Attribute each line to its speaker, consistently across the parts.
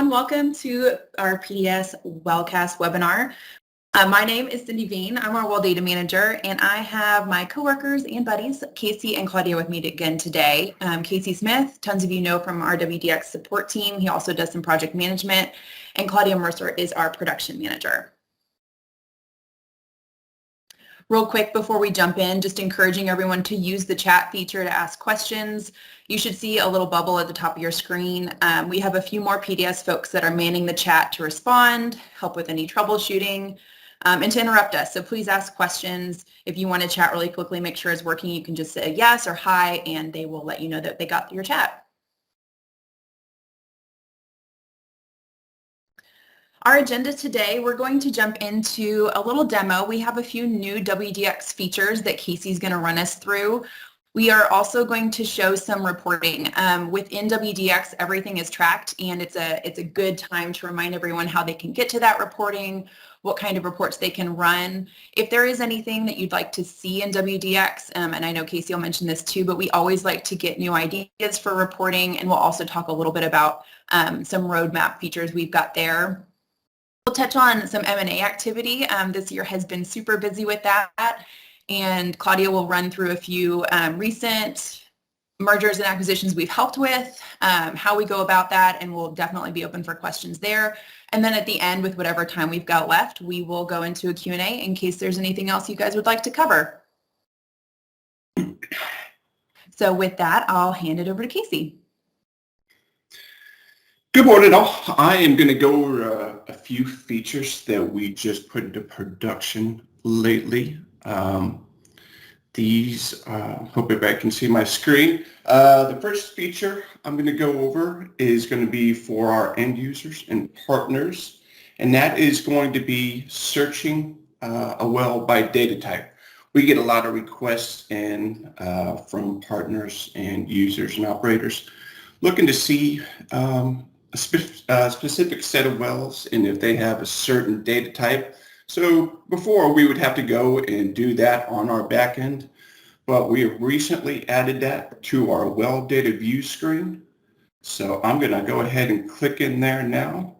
Speaker 1: everyone. Welcome to our PDS Wellcast webinar. My name is Cindy Veen. I'm our Well Data Manager, and I have my coworkers and buddies, Casey and Claudia, with me again today. Casey Smith, tons of you know from our WDX support team. He also does some project management, and Claudia Mercer is our production manager. Real quick before we jump in, just encouraging everyone to use the chat feature to ask questions. You should see a little bubble at the top of your screen. We have a few more PDS folks that are manning the chat to respond, help with any troubleshooting, and to interrupt us. So please ask questions. If you want to chat really quickly, make sure it's working. You can just say yes or hi, and they will let you know that they got your chat. Our agenda today, we're going to jump into a little demo. We have a few new WDX features that Casey's going to run us through. We are also going to show some reporting. Within WDX, everything is tracked, and it's a good time to remind everyone how they can get to that reporting, what kind of reports they can run. If there is anything that you'd like to see in WDX, and I know Casey will mention this too, but we always like to get new ideas for reporting, and we'll also talk a little bit about some roadmap features we've got there. We'll touch on some M&A activity. This year has been super busy with that, and Claudia will run through a few recent mergers and acquisitions we've helped with, how we go about that, and we'll definitely be open for questions there. And then at the end, with whatever time we've got left, we will go into a Q&A in case there's anything else you guys would like to cover. So with that, I'll hand it over to Casey.
Speaker 2: Good morning, all. I am going to go over a few features that we just put into production lately. Hope everybody can see my screen. The first feature I'm going to go over is going to be for our end users and partners, and that is going to be searching a well by data type. We get a lot of requests in from partners and users and operators looking to see a specific set of wells and if they have a certain data type. So before we would have to go and do that on our back end, but we have recently added that to our well data view screen. So I'm going to go ahead and click in there now.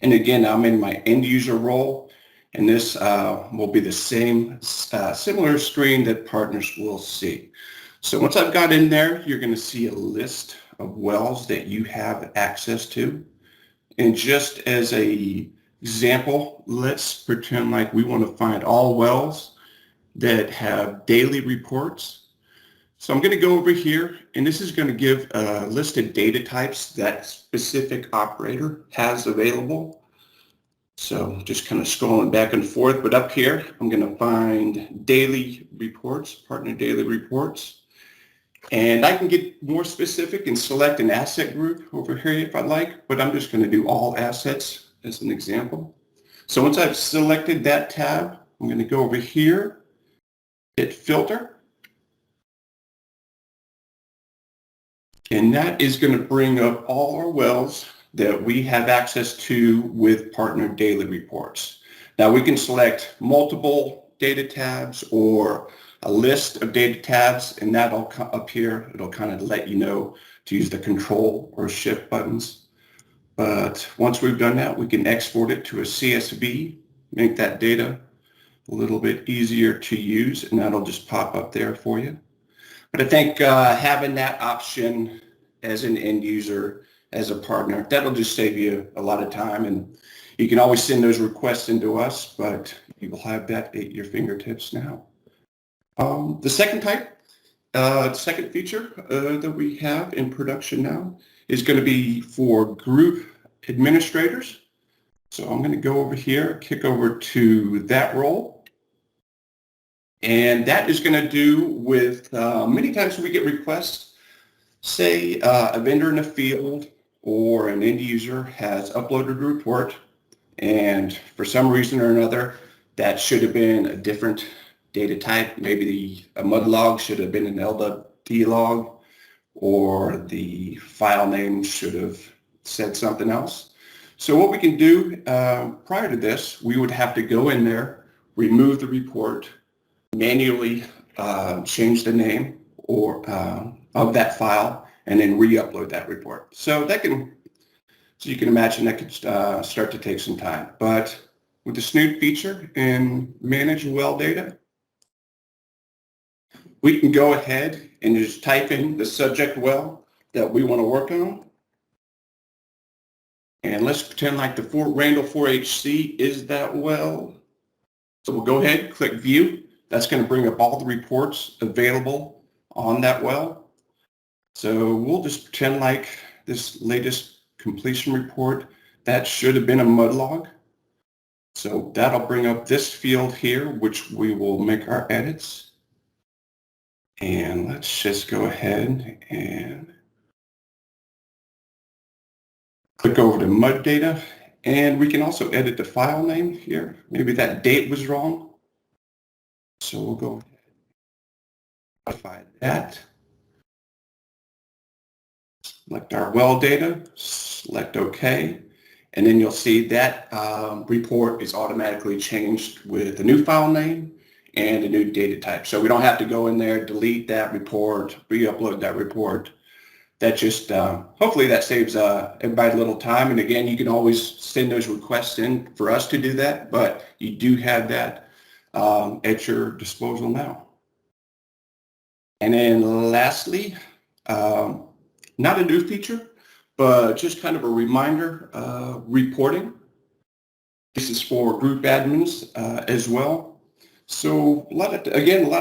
Speaker 2: And again, I'm in my end user role, and this will be the same similar screen that partners will see. So once I've got in there, you're going to see a list of wells that you have access to. And just as a example, let's pretend like we want to find all wells that have daily reports. So I'm going to go over here, and this is going to give a list of data types that specific operator has available. So just kind of scrolling back and forth, but up here, I'm going to find daily reports, partner daily reports. And I can get more specific and select an asset group over here if I like, but I'm just going to do all assets as an example. So once I've selected that tab, I'm going to go over here, hit filter. And that is going to bring up all our wells that we have access to with partner daily reports. Now we can select multiple data tabs or a list of data tabs, and that'll come up here. It'll kind of let you know to use the control or shift buttons. But once we've done that, we can export it to a CSV, make that data a little bit easier to use, and that'll just pop up there for you. But I think having that option as an end user, as a partner, that'll just save you a lot of time, and you can always send those requests into us, but you will have that at your fingertips now. The second feature that we have in production now is going to be for group administrators. So I'm going to go over here, kick over to that role. And that is going to do with many times we get requests, say a vendor in the field or an end user has uploaded a report, and for some reason or another, that should have been a different data type. Maybe a mud log should have been an LWD log, or the file name should have said something else. So what we can do prior to this, we would have to go in there, remove the report, manually change the name or of that file, and then re-upload that report. So that can So you can imagine that could start to take some time. But with the snoop feature in Manage Well Data, we can go ahead and just type in the subject well that we want to work on. And let's pretend like the Fort Randall 4HC is that well. So we'll go ahead, click View. That's going to bring up all the reports available on that well. So we'll just pretend like this latest completion report, that should have been a mud log. So that'll bring up this field here, which we will make our edits. And let's just go ahead and click over to mud data. And we can also edit the file name here. Maybe that date was wrong. So we'll go ahead and modify that. Select our well data, select OK. And then you'll see that report is automatically changed with a new file name and a new data type. So we don't have to go in there, delete that report, re-upload that report. That just, hopefully that saves everybody a little time. And again, you can always send those requests in for us to do that, but you do have that at your disposal now. And then lastly, not a new feature, but just kind of a reminder, reporting. This is for group admins as well. So a lot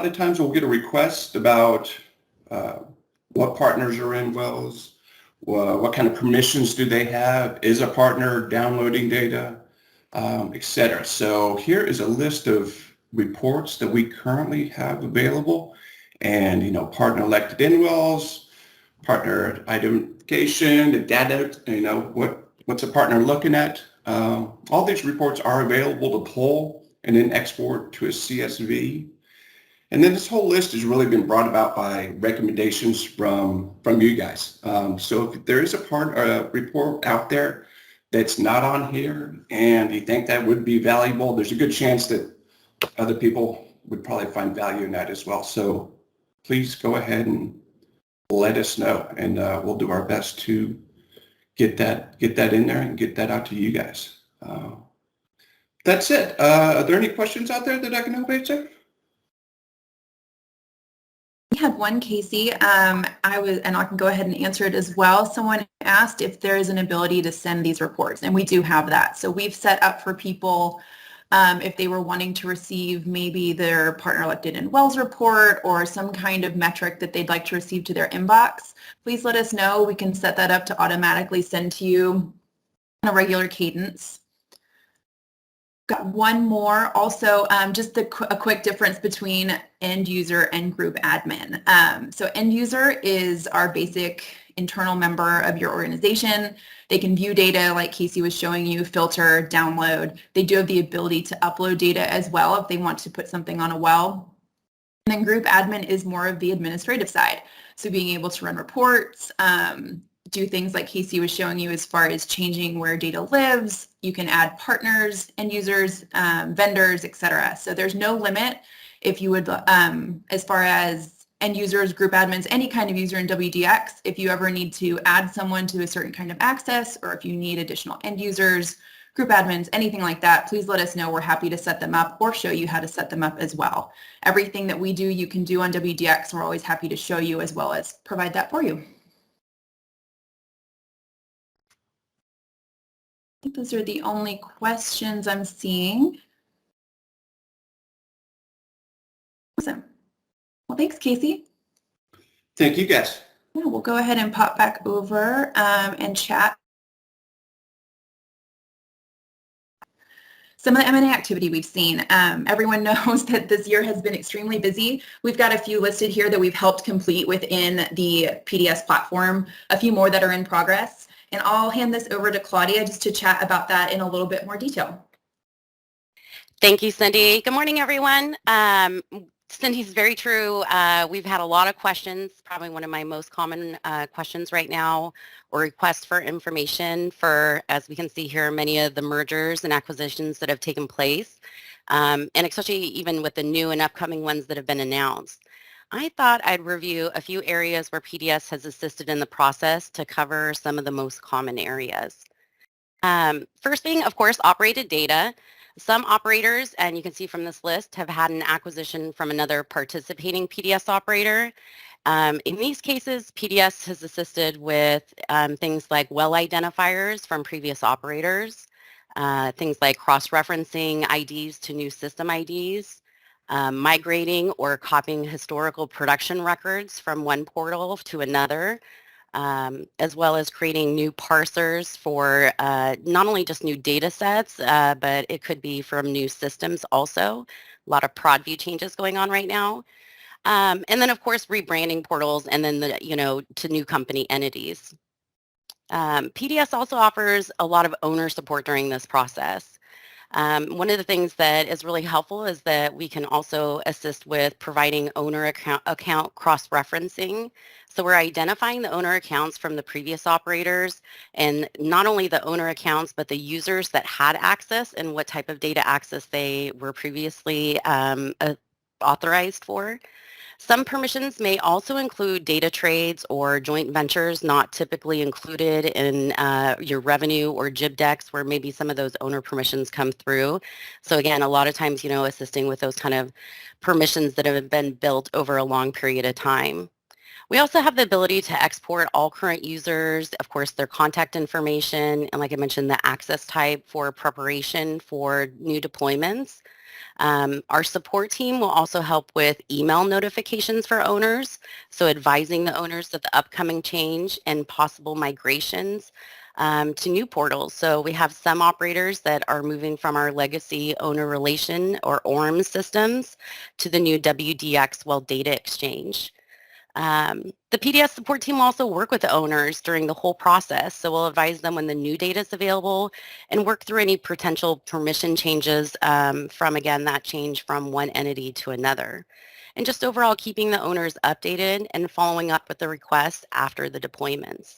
Speaker 2: of times we'll get a request about what partners are in wells, what kind of permissions do they have, is a partner downloading data, etc. So here is a list of reports that we currently have available, and partner elected in wells, partner identification, the data, what's a partner looking at. All these reports are available to pull and then export to a CSV. And then this whole list has really been brought about by recommendations from you guys. So if there is a report out there that's not on here and you think that would be valuable, there's a good chance that other people would probably find value in that as well. So please go ahead and let us know, and we'll do our best to get that in there and get that out to you guys. That's it. Are there any questions out there that I can help answer?
Speaker 1: We had one, Casey. And I can go ahead and answer it as well. Someone asked if there is an ability to send these reports, and we do have that. So we've set up for people if they were wanting to receive maybe their partner elected in wells report or some kind of metric that they'd like to receive to their inbox, please let us know. We can set that up to automatically send to you on a regular cadence. Got one more also, just a quick difference between end user and group admin. So end user is our basic internal member of your organization. They can view data like Casey was showing you, filter, download. They do have the ability to upload data as well if they want to put something on a well. And then group admin is more of the administrative side. So being able to run reports, do things like Casey was showing you as far as changing where data lives. You can add partners, end users, vendors, etc. So there's no limit if you would, as far as end users, group admins, any kind of user in WDX, if you ever need to add someone to a certain kind of access, or if you need additional end users, group admins, anything like that, please let us know. We're happy to set them up or show you how to set them up as well. Everything that we do, you can do on WDX. We're always happy to show you as well as provide that for you. I think those are the only questions I'm seeing. Awesome. Well, thanks, Casey.
Speaker 2: Thank you, guys.
Speaker 1: Yeah, we'll go ahead and pop back over and chat. Some of the M&A activity we've seen. Everyone knows that this year has been extremely busy. We've got a few listed here that we've helped complete within the PDS platform, a few more that are in progress. And I'll hand this over to Claudia just to chat about that in a little bit more detail.
Speaker 3: Thank you, Cindy. Good morning, everyone. Cindy's very true. We've had a lot of questions, probably one of my most common questions right now, or requests for information for, as we can see here, many of the mergers and acquisitions that have taken place, and especially even with the new and upcoming ones that have been announced. I thought I'd review a few areas where PDS has assisted in the process to cover some of the most common areas. First being, of course, operated data. Some operators, and you can see from this list, have had an acquisition from another participating PDS operator. In these cases, PDS has assisted with things like well identifiers from previous operators, things like cross-referencing IDs to new system IDs, migrating or copying historical production records from one portal to another, as well as creating new parsers for not only just new data sets, but it could be from new systems also. A lot of prod view changes going on right now. And then, of course, rebranding portals and then, to new company entities. PDS also offers a lot of owner support during this process. One of the things that is really helpful is that we can also assist with providing owner account cross-referencing. So we're identifying the owner accounts from the previous operators, and not only the owner accounts, but the users that had access and what type of data access they were previously authorized for. Some permissions may also include data trades or joint ventures not typically included in your revenue or JIB decks where maybe some of those owner permissions come through. So again, a lot of times, assisting with those kind of permissions that have been built over a long period of time. We also have the ability to export all current users, of course, their contact information, and like I mentioned, the access type for preparation for new deployments. Our support team will also help with email notifications for owners, so advising the owners of the upcoming change and possible migrations to new portals. So we have some operators that are moving from our legacy owner relation or ORM systems to the new WDX Well Data Exchange. The PDS support team will also work with the owners during the whole process. So we'll advise them when the new data is available and work through any potential permission changes from, again, that change from one entity to another. And just overall keeping the owners updated and following up with the requests after the deployments.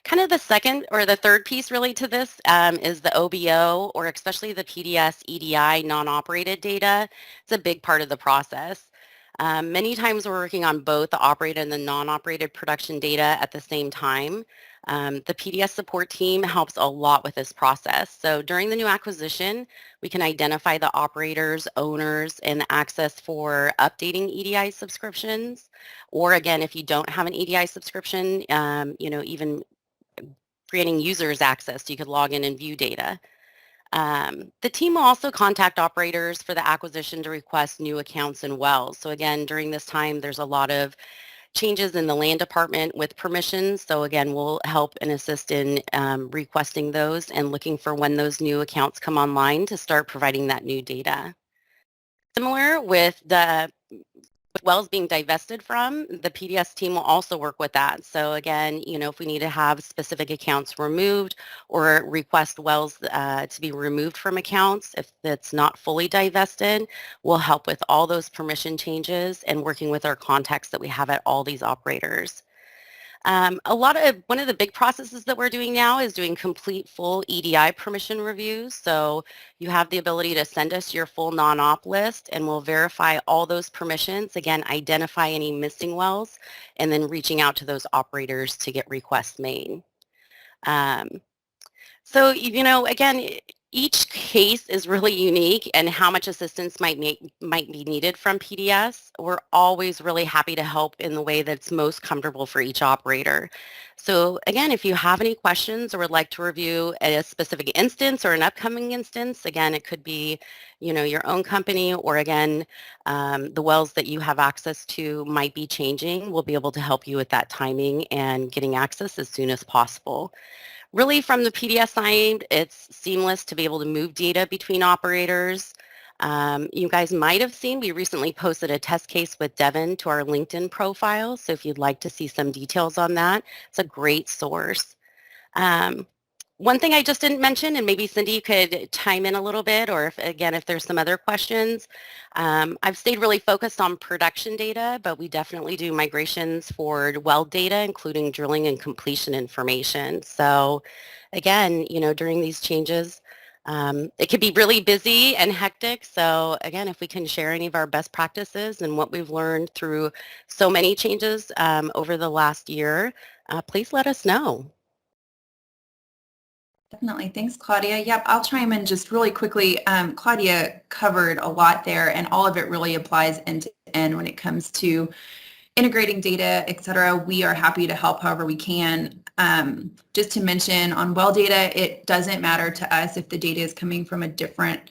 Speaker 3: Kind of the second or the third piece really to this is the OBO, or especially the PDS EDI non-operated data. It's a big part of the process. Many times we're working on both the operated and the non-operated production data at the same time. The PDS support team helps a lot with this process. So during the new acquisition, we can identify the operators, owners, and access for updating EDI subscriptions. Or again, if you don't have an EDI subscription, even creating users access so you could log in and view data. The team will also contact operators for the acquisition to request new accounts and wells. So again, during this time, there's a lot of changes in the land department with permissions. So again, we'll help and assist in requesting those and looking for when those new accounts come online to start providing that new data. Similar with the wells being divested from, the PDS team will also work with that. So again, if we need to have specific accounts removed or request wells to be removed from accounts, if it's not fully divested, we'll help with all those permission changes and working with our contacts that we have at all these operators. One of the big processes that we're doing now is doing complete full EDI permission reviews. So you have the ability to send us your full non-op list and we'll verify all those permissions, again, identify any missing wells, and then reaching out to those operators to get requests made. So, again, each case is really unique and how much assistance might be needed from PDS. We're always really happy to help in the way that's most comfortable for each operator. So again, if you have any questions or would like to review a specific instance or an upcoming instance, again, it could be, your own company or again, the wells that you have access to might be changing. We'll be able to help you with that timing and getting access as soon as possible. Really, from the PDS side, it's seamless to be able to move data between operators. You guys might have seen, we recently posted a test case with Devin to our LinkedIn profile. So if you'd like to see some details on that, it's a great source. One thing I just didn't mention, and maybe Cindy, you could chime in a little bit, or if there's some other questions. I've stayed really focused on production data, but we definitely do migrations for well data, including drilling and completion information. So again, during these changes, it could be really busy and hectic. So again, if we can share any of our best practices and what we've learned through so many changes over the last year, please let us know.
Speaker 1: Definitely. Thanks, Claudia. Yep, I'll chime in just really quickly. Claudia covered a lot there, and all of it really applies end to end when it comes to integrating data, et cetera. We are happy to help however we can. Just to mention on well data, it doesn't matter to us if the data is coming from a different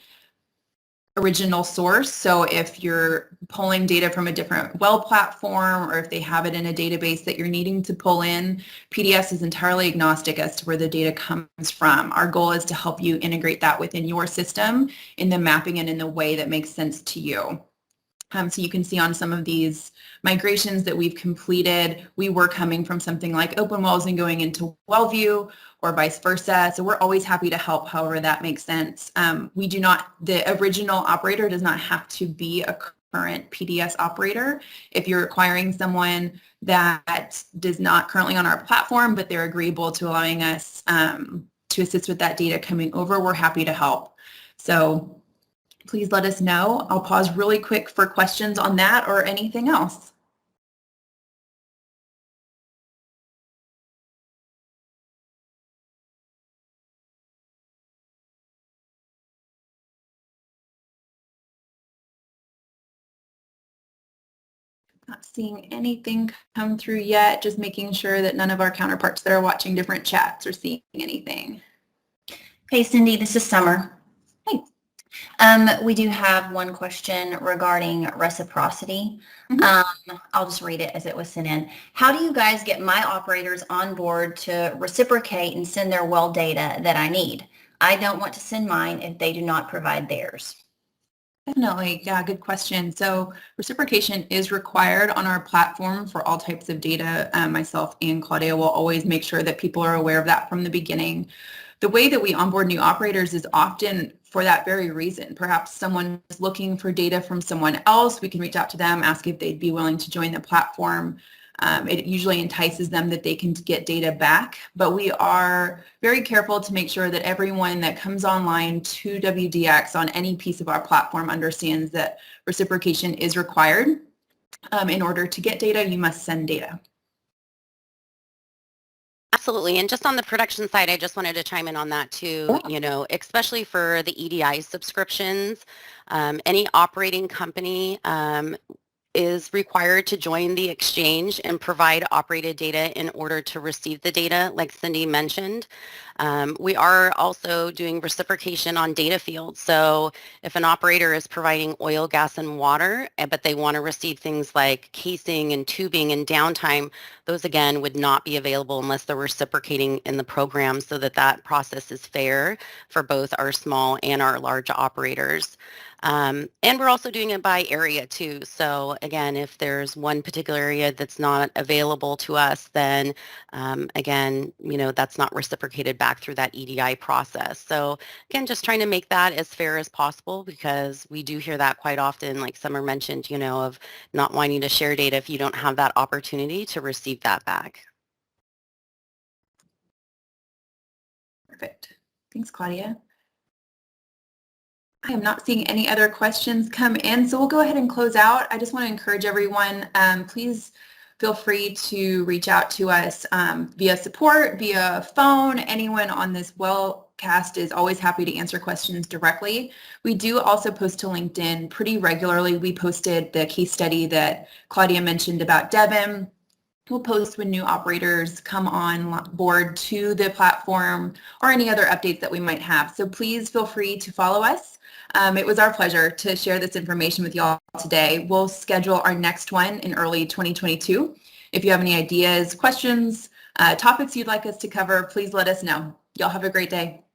Speaker 1: original source. So if you're pulling data from a different well platform, or if they have it in a database that you're needing to pull in, PDS is entirely agnostic as to where the data comes from. Our goal is to help you integrate that within your system in the mapping and in the way that makes sense to you. So you can see on some of these migrations that we've completed, we were coming from something like open wells and going into WellView, or vice versa. So we're always happy to help however that makes sense. The original operator does not have to be a current PDS operator. If you're acquiring someone that is not currently on our platform, but they're agreeable to allowing us to assist with that data coming over, we're happy to help. So please let us know. I'll pause really quick for questions on that or anything else. Not seeing anything come through yet, just making sure that none of our counterparts that are watching different chats are seeing anything.
Speaker 4: Hey, Cindy, this is Summer.
Speaker 1: Hey.
Speaker 4: We do have one question regarding reciprocity. I'll just read it as it was sent in. How do you guys get my operators on board to reciprocate and send their well data that I need? I don't want to send mine if they do not provide theirs.
Speaker 1: Definitely. Yeah, good question. So reciprocation is required on our platform for all types of data. Myself and Claudia will always make sure that people are aware of that from the beginning. The way that we onboard new operators is often for that very reason. Perhaps someone is looking for data from someone else. We can reach out to them, ask if they'd be willing to join the platform. It usually entices them that they can get data back, but we are very careful to make sure that everyone that comes online to WDX on any piece of our platform understands that reciprocation is required. In order to get data, you must send data.
Speaker 3: Absolutely. And just on the production side, I just wanted to chime in on that too, especially for the EDI subscriptions, any operating company is required to join the exchange and provide operated data in order to receive the data, like Cindy mentioned. We are also doing reciprocation on data fields. So if an operator is providing oil, gas, and water, but they want to receive things like casing and tubing and downtime, those again would not be available unless they're reciprocating in the program, so that that process is fair for both our small and our large operators. And we're also doing it by area too. So again, if there's one particular area that's not available to us, then again, that's not reciprocated back through that EDI process. So again, just trying to make that as fair as possible, because we do hear that quite often, like Summer mentioned, of not wanting to share data if you don't have that opportunity to receive that back.
Speaker 1: Perfect. Thanks, Claudia. I am not seeing any other questions come in, so we'll go ahead and close out. I just want to encourage everyone, please feel free to reach out to us via support, via phone. Anyone on this Wellcast is always happy to answer questions directly. We do also post to LinkedIn pretty regularly. We posted the case study that Claudia mentioned about Devon. We'll post when new operators come on board to the platform, or any other updates that we might have. So please feel free to follow us. It was our pleasure to share this information with y'all today. We'll schedule our next one in early 2022. If you have any ideas, questions, topics you'd like us to cover, please let us know. Y'all have a great day.